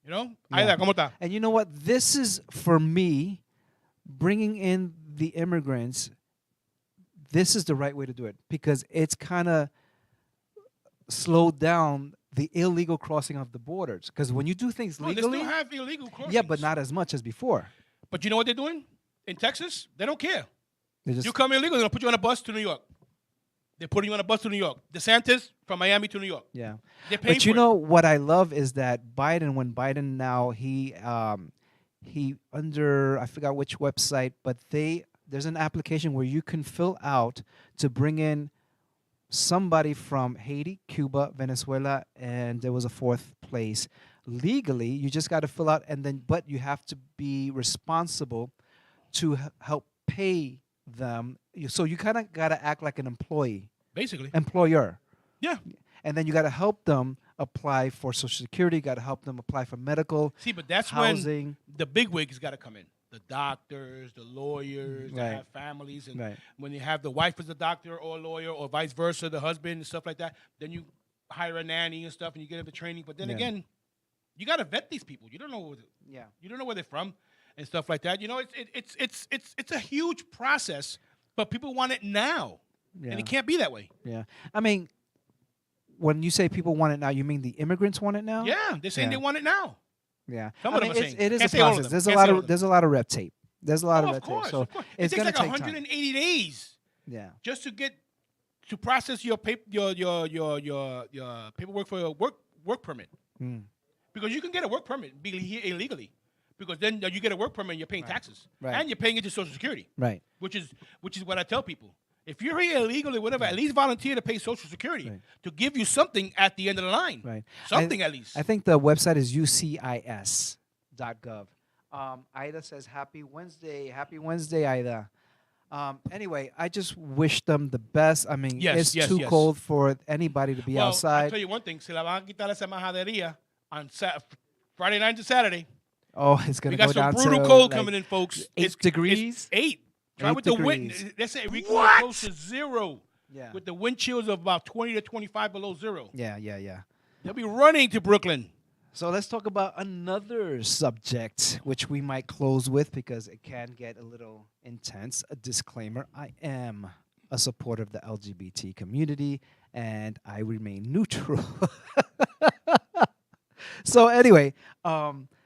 You know? Yeah. Aida, ¿cómo está? And you know what? This is, for me, bringing in the immigrants, this is the right way to do it because it's kind of slowed down the illegal crossing of the borders. Because when you do things No, they legally, still have illegal crossings. yeah, but not as much as before. But you know what they're doing? In Texas, they don't care. They just You come illegal, they're going to put you on a bus to New York. They're putting you on a bus to New York. DeSantis, from Miami to New York. yeah. They're paying But you for know what I love is that Biden, when Biden now he under I forgot which website, but there's an application where you can fill out to bring in somebody from Haiti, Cuba, Venezuela, and there was a fourth place. Legally, you just got to fill out, but you have to be responsible to help pay them. So you kind of got to act like an employer. Yeah. And then you got to help them apply for Social Security. You got to help them apply for medical, See, but that's housing. when the big wigs got to come in. The doctors, the lawyers that Right. have families. And Right. when you have the wife as a doctor or a lawyer or vice versa, the husband and stuff like that, then you hire a nanny and stuff and you get them the training. But then Yeah. again, you got to vet these people. You don't know Yeah. you don't know where they're from and stuff like that. You know, it's a huge process, but people want it now. Yeah. And it can't be that way. Yeah. I mean, when you say people want it now, you mean the immigrants want it now? Yeah, they're saying Yeah. they want it now. Yeah. Some I of them mean, are it's- saying. it is Can't a say all of process. them. There's a Can't lot say all of them. there's a lot of red tape. There's a lot Oh, of of red course, tape. So of course. It it's takes gonna like take 180 days time. Yeah. just to process your paperwork for your work permit. Mm. Because you can get a work permit here illegally. Because then you get a work permit and you're paying taxes. Right. And you're paying it to Social Security. Right. Which is what I tell people. If you're here illegally, whatever, at least volunteer to pay Social Security Right. to give you something at the end of the line. Right. Something at least. I think the website is ucis.gov. Ida says, Happy Wednesday. Happy Wednesday, Ida. Anyway, I just wish them the best. I mean, Yes, it's too yes. cold for anybody to be Well, I'll outside. tell you one thing. Se la van a quitar esa majadería on Friday night to Saturday. Oh, it's going We to go got some down brutal to cold like coming in, folks. 8 degrees? It's 8. Try 8 with the wind. degrees. They say we can get close to 0 Yeah. with the wind chills of about 20 to 25 below 0. Yeah. They'll be running to Brooklyn. So let's talk about another subject, which we might close with because it can get a little intense. A disclaimer, I am a supporter of the LGBT community, and I remain neutral. So anyway,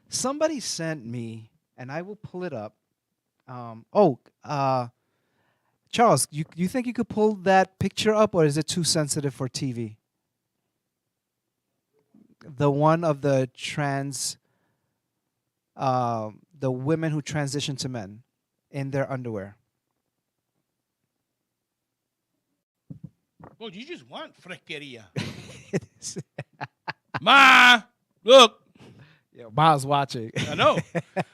somebody sent me, and I will pull it up. Charles, you think you could pull that picture up, or is it too sensitive for TV? The one of the the women who transition to men in their underwear. Well, you just want fresquería. It is. Ma, look. Yeah, Bob's watching. I know.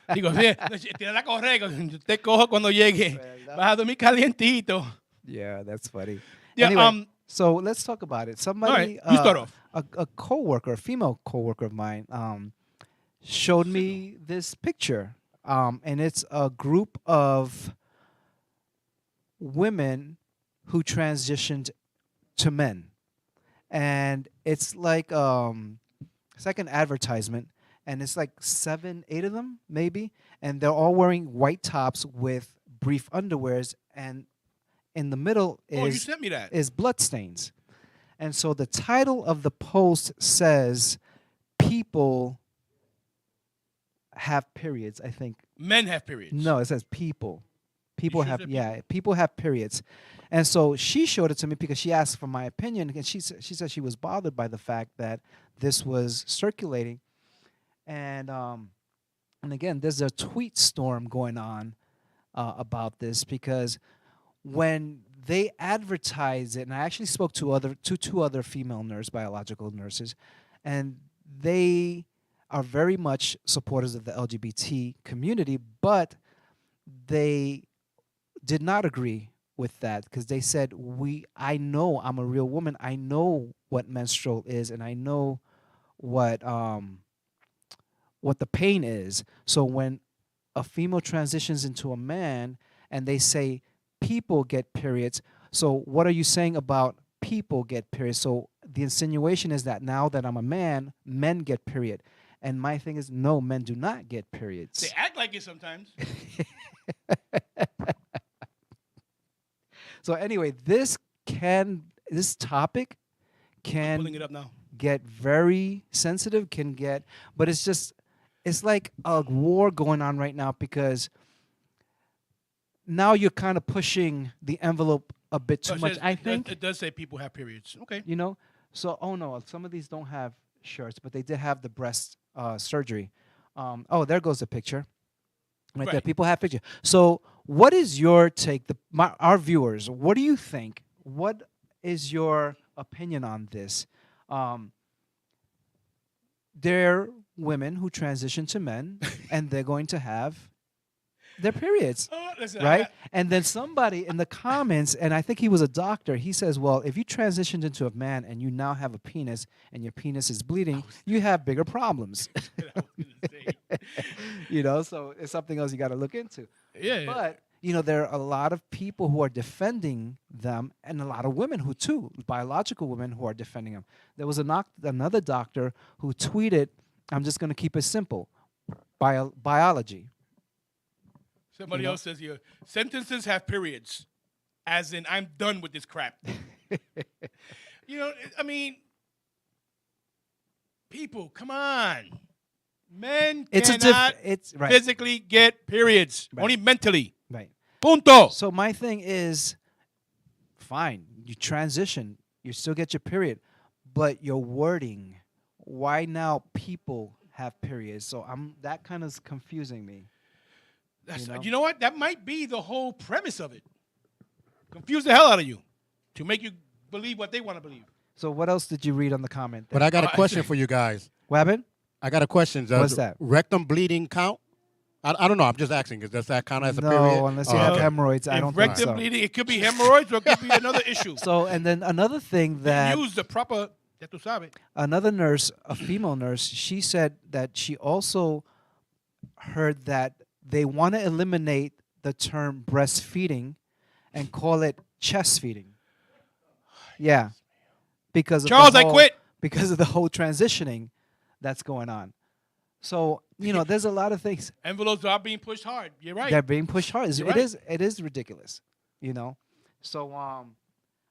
Digo, sí, tiene la correcta. Yo te cojo cuando llegue. Vas a dormir calientito. Yeah, that's funny. Yeah, Anyway, so let's talk about it. Somebody, right, you start off. a coworker, a female coworker of mine, showed me this picture, and it's a group of women who transitioned to men, and it's like an advertisement, and it's like 7, 8 of them maybe, and they're all wearing white tops with brief underwears, and in the middle Oh, you sent me that. is bloodstains. And so the title of the post says, "People have periods," I think. Men have periods. No, it says people. People sure have, said yeah, people have periods. And so she showed it to me because she asked for my opinion, and she said she was bothered by the fact that this was circulating. And again, there's a tweet storm going on about this, because when they advertise it, and I actually spoke to two other female biological nurses, and they are very much supporters of the LGBT community, but they did not agree with that, because they said, I know, I'm a real woman, I know what menstrual is, and I know what the pain is. So when a female transitions into a man and they say people get periods, so what are you saying about people get periods? So the insinuation is that now that I'm a man, men get period. And my thing is, no, men do not get periods. They act like it sometimes. So anyway, this topic I'm can pulling it up now. get very sensitive, but it's like a war going on right now, because now you're kind of pushing the envelope a bit too Oh, it much, says- I think. It does say people have periods. Okay. You know? So, oh no, some of these don't have shirts, but they did have the breast surgery. Oh, there goes the picture. Right there, Right. people have picture. So, what is your take? Our viewers, what do you think? What is your opinion on this? They're women who transition to men, and they're going to have their periods. Oh, listen, Right? And then somebody in the comments, and I think he was a doctor, he says, well, if you transitioned into a man and you now have a penis and your penis is bleeding, you have bigger problems. So it's something else you got to look into. Yeah. But, there are a lot of people who are defending them, and a lot of women biological women who are defending them. There was another doctor who tweeted, I'm just going to keep it simple, biology. Somebody else says here, sentences have periods, as in I'm done with this crap. I mean, people, come on. Men cannot right. physically get periods, Right. only mentally. Right. Punto. So my thing is, fine, you transition, you still get your period, but your wording, why now people have periods? So that kind of confusing me. You know what? That might be the whole premise of it. Confuse the hell out of you to make you believe what they want to believe. So what else did you read on the comment there? But I got a question for you guys. What happened? I got a question. What's that? Rectum bleeding count? I don't know. I'm just asking. Does that count as a No, period? unless you have okay. hemorrhoids, I If don't think rectum so. bleeding, it could be hemorrhoids or it could be another issue. So, and then another thing that Use the proper, ya tú sabes. another nurse, a female nurse, she said that she also heard that they want to eliminate the term breastfeeding and call it chest feeding. Yeah. Because of Charles, I quit. Because of the whole transitioning that's going on. So, there's a lot of things. Envelopes are being pushed hard. You're right. They're being pushed hard. You're right. It is ridiculous, So,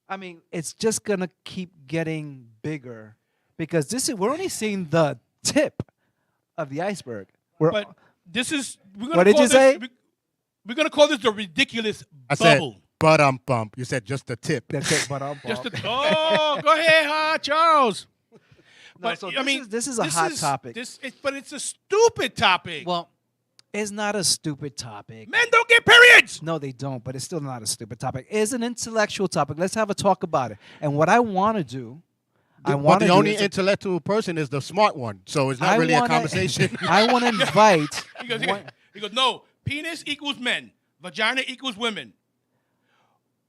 I mean, it's just gonna keep getting bigger, because we're only seeing the tip of the iceberg. But this is What did you say? We're gonna call this the ridiculous I said bubble. bump. You said just the tip. That's it, but Go ahead, Charles. No, But so I mean, this is a hot topic. But it's a stupid topic. Well, it's not a stupid topic. Men don't get periods. No, they don't, but it's still not a stupid topic. It's an intellectual topic. Let's have a talk about it. And what I want to do, I But want the to only intellectual person is the smart one, so it's not really a conversation. I want to invite. He goes, no, penis equals men, vagina equals women.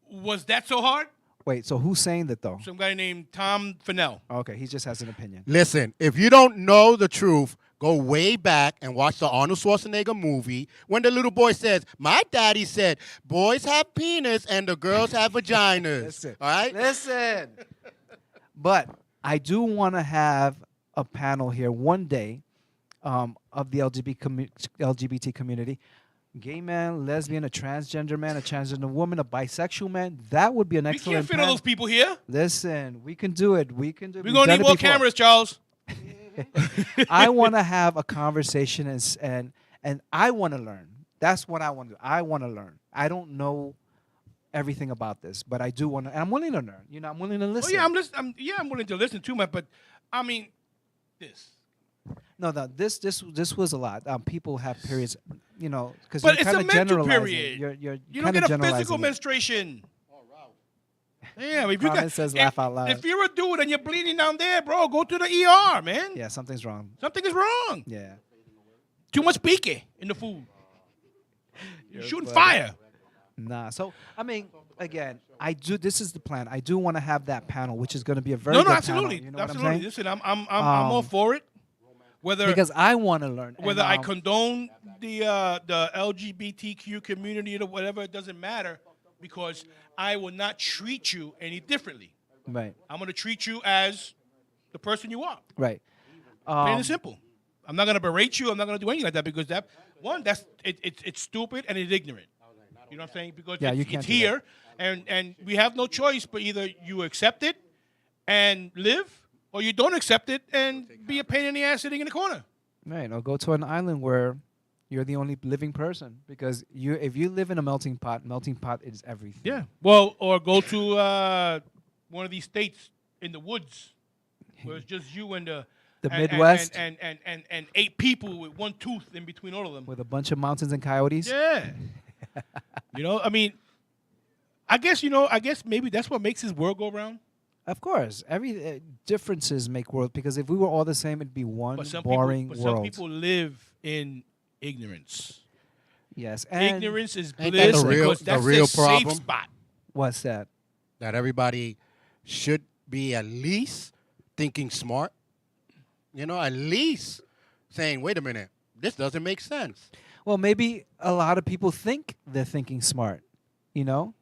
Was that so hard? Wait, so who's saying that though? Some guy named Tom Fennell. Okay, he just has an opinion. Listen, if you don't know the truth, go way back and watch the Arnold Schwarzenegger movie when the little boy says, "My daddy said boys have penis and the girls have vaginas." Listen, all right? listen. But I do want to have a panel here one day of the LGBT community. Gay man, lesbian, a transgender man, a transgender woman, a bisexual man. That would be an We excellent can't fit all panel. those people here. Listen, we can do it. We can do it. We're We've going to done need it more before. cameras, Charles. I want to have a conversation and I want to learn. That's what I want to do. I want to learn. I don't know everything about this, but I do want to. And I'm willing to learn. You know, I'm willing to Oh listen. yeah, I'm willing to listen to, man. But I mean, this. No, this was a lot. People have periods, you know, because But you're it's kind a of mental generalizing. period. You're You kind don't of get a physical generalizing it. menstruation. Yeah, if you Carmen got, says laugh out loud. If you're a dude and you're bleeding down there, bro, go to the ER, man. Yeah, something's wrong. Something is wrong. Yeah. Too much pique in the food. You're shooting funny. fire. Nah. So I mean, again, I do. This is the plan. I do want to have that panel, which is going to be a very No, good absolutely, panel. You know what I'm absolutely. saying? Listen, I'm all for it. Whether Because I want to learn. whether and, I condone the LGBTQ community or whatever, it doesn't matter, because I will not treat you any differently. right, I'm going to treat you as the person you are. right. Plain and simple. I'm not going to berate you. I'm not going to do anything like that, because it's stupid and it's ignorant. You know what I'm saying? Because Yeah, you it's can't do here, and we have no choice but either you accept it and live, or you don't accept it and be a pain in the ass sitting in the corner. Right, or go to an island where you're the only living person, because if you live in a melting pot is everything. Yeah. Well, or go to one of these states in the woods where it's just you and the Midwest and 8 people with one tooth in between all of them. with a bunch of mountains and coyotes. Yeah. You know, I mean, I guess maybe that's what makes this world go round. Of course, every differences make world. Because if we were all the same, it'd be one boring But world. some people live in ignorance. Yes, and Ignorance is Ain't that bliss, the real- because the that's real a safe problem? spot. what's that? That everybody should be at least thinking smart. You know, at least saying, "Wait a minute, this doesn't make sense." Well, maybe a lot of people think they're thinking smart. You know,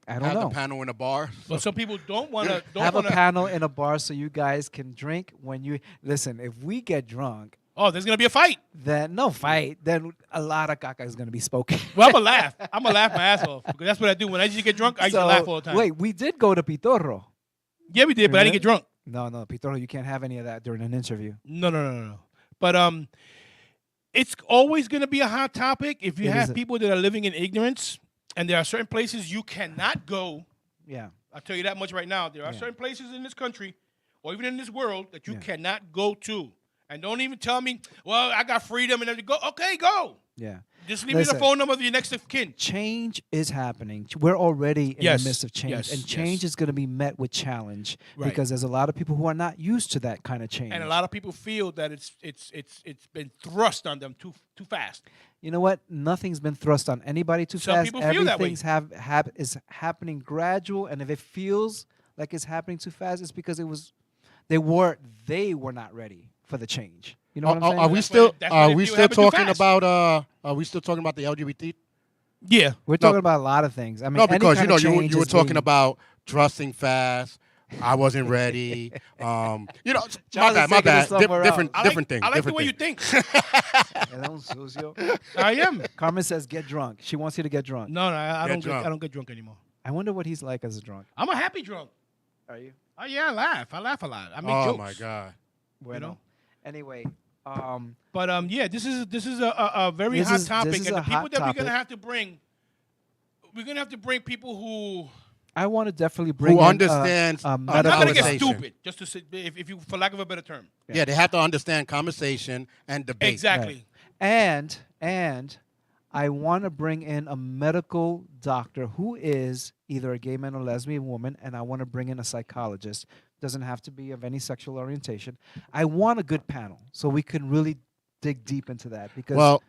I don't Have know. the panel in a bar. But some people don't want to. Have a panel in a bar so you guys can drink when you listen. If we get drunk, Oh, there's gonna be a fight. then no fight. Then a lot of caca is going to be spoken. Well, I'm gonna laugh. I'm gonna laugh my ass off, because that's what I do when I used to get drunk. I used to laugh all the time. Wait, we did go to Pitorro. Yeah, we did, but I didn't get drunk. No, Pitorro, you can't have any of that during an interview. No. But it's always gonna be a hot topic if you It have is. people that are living in ignorance, and there are certain places you cannot go. Yeah. I'll tell you that much right now. There are Yeah. certain places in this country, or even in this world, that you Yeah. cannot go to. And don't even tell me, well, I got freedom and everything. Go, okay, go. Yeah. Just leave me Listen. the phone number of your next of kin. Change is happening. We're already in Yes, the midst of change, yes, and change yes. is going to be met with challenge Right. because there's a lot of people who are not used to that kind of change. And a lot of people feel that it's been thrust on them too fast. You know what? Nothing's been thrust on anybody too Some fast. people feel that way. Everything's is happening gradual, and if it feels like it's happening too fast, it's because they were not ready for the change. You know what I'm saying? Are we That's still why- that's why are they we feel still happen too talking fast. about Are we still talking about the LGBT? Yeah. We're talking about a lot of things. I mean, No, any because kind of you change were is talking being- about dressing fast. I wasn't ready. My Charles is bad. taking us somewhere Different I like, thing. I like the different way you thing. think. Hello, sucio. I am. Carmen says get drunk. She wants you to get drunk. No, I Get don't. drunk. I don't get drunk anymore. I wonder what he's like as a drunk. I'm a happy drunk. Are you? Oh yeah, I laugh. I laugh a lot. I make Oh jokes. my God. Bueno. know? Anyway, But yeah, this is a very This hot is- topic, this is and a the people hot that topic. we're gonna have to bring people who. I want to definitely bring Who in, understands a I'm not medical gonna get conversation. stupid, just to say, if you, for lack of a better term. Yeah, they have to understand conversation and debate. Exactly. And I want to bring in a medical doctor who is either a gay man or lesbian woman, and I want to bring in a psychologist. Doesn't have to be of any sexual orientation. I want a good panel so we can really dig deep into that because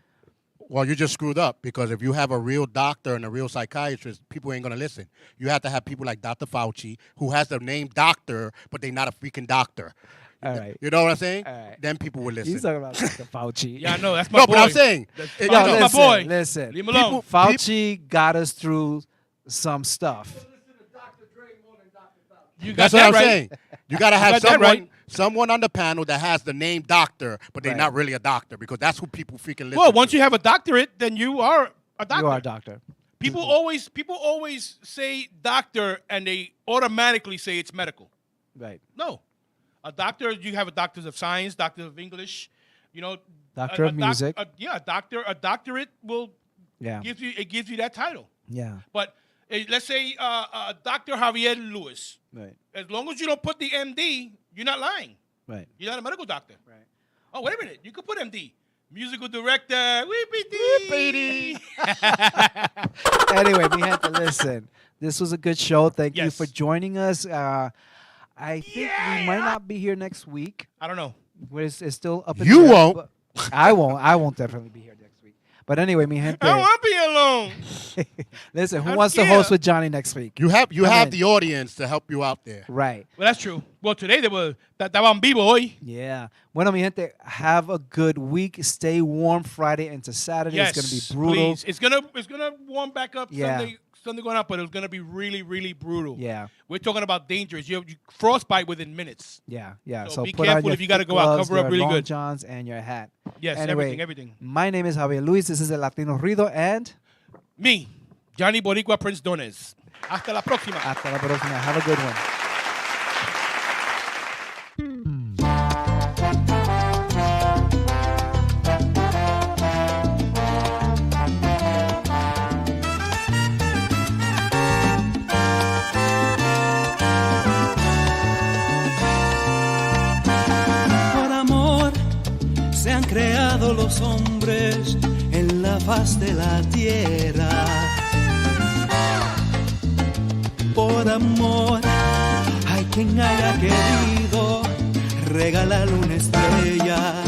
Well, you just screwed up because if you have a real doctor and a real psychiatrist, people ain't going to listen. You have to have people like Dr. Fauci, who has the name doctor, but they're not a freaking doctor. all right. You know what I'm saying? All right. Then people will listen. He's talking about Dr. Fauci. Yeah, I know. That's my No, boy. but I'm saying. That's Yo, my listen, boy. listen. Leave him alone. Fauci got us through some stuff. You got That's that what I'm right. saying. You got to have got that someone, right. someone on the panel that has the name doctor, but they're Right. not really a doctor because that's who people freaking listen Well, once to. you have a doctorate, then you are a doctor. You are a doctor. People always say doctor and they automatically say it's medical. Right. No. A doctor, you have a doctor of science, doctor of English, Doctor of music. A doctorate will Yeah. gives you that title. Yeah. But let's say Dr. Javier Lewis. Right. As long as you don't put the MD, you're not lying. Right. You're not a medical doctor. Right. Oh, wait a minute. You could put MD. Musical director. Weepity. Anyway, we had to listen. This was a good show. Thank you Yes. for joining us. I think we might not be here next week. I don't know. It's still up in You the air, won't. but I won't. I won't definitely be here next week. But anyway, mi gente. I don't want to be alone. Listen, who I'm wants to scared. host with Johnny next week? You have Come in. the audience to help you out there. Right. Well, that's true. Well, today they were estaba en vivo hoy. Yeah. Bueno, mi gente, have a good week. Stay warm Friday into Saturday. Yes, It's going to be brutal. please. It's gonna warm back up Yeah. Sunday going up, but it's gonna be really, really brutal. Yeah. We're talking about dangerous. You frostbite within minutes. Yeah, yeah. So So be put on careful your if you gotta thick go out. gloves, Cover up your really long good. johns, and your hat. Yes, Anyway, everything. My name is Javier Luis. This is el Latino Ruido, and Me, Johnny Boricua Prince Dones. Hasta la próxima. hasta la próxima. Have a good one. Por amor se han creado los hombres en la faz de la tierra. Por amor hay quien haya querido regalarle una estrella.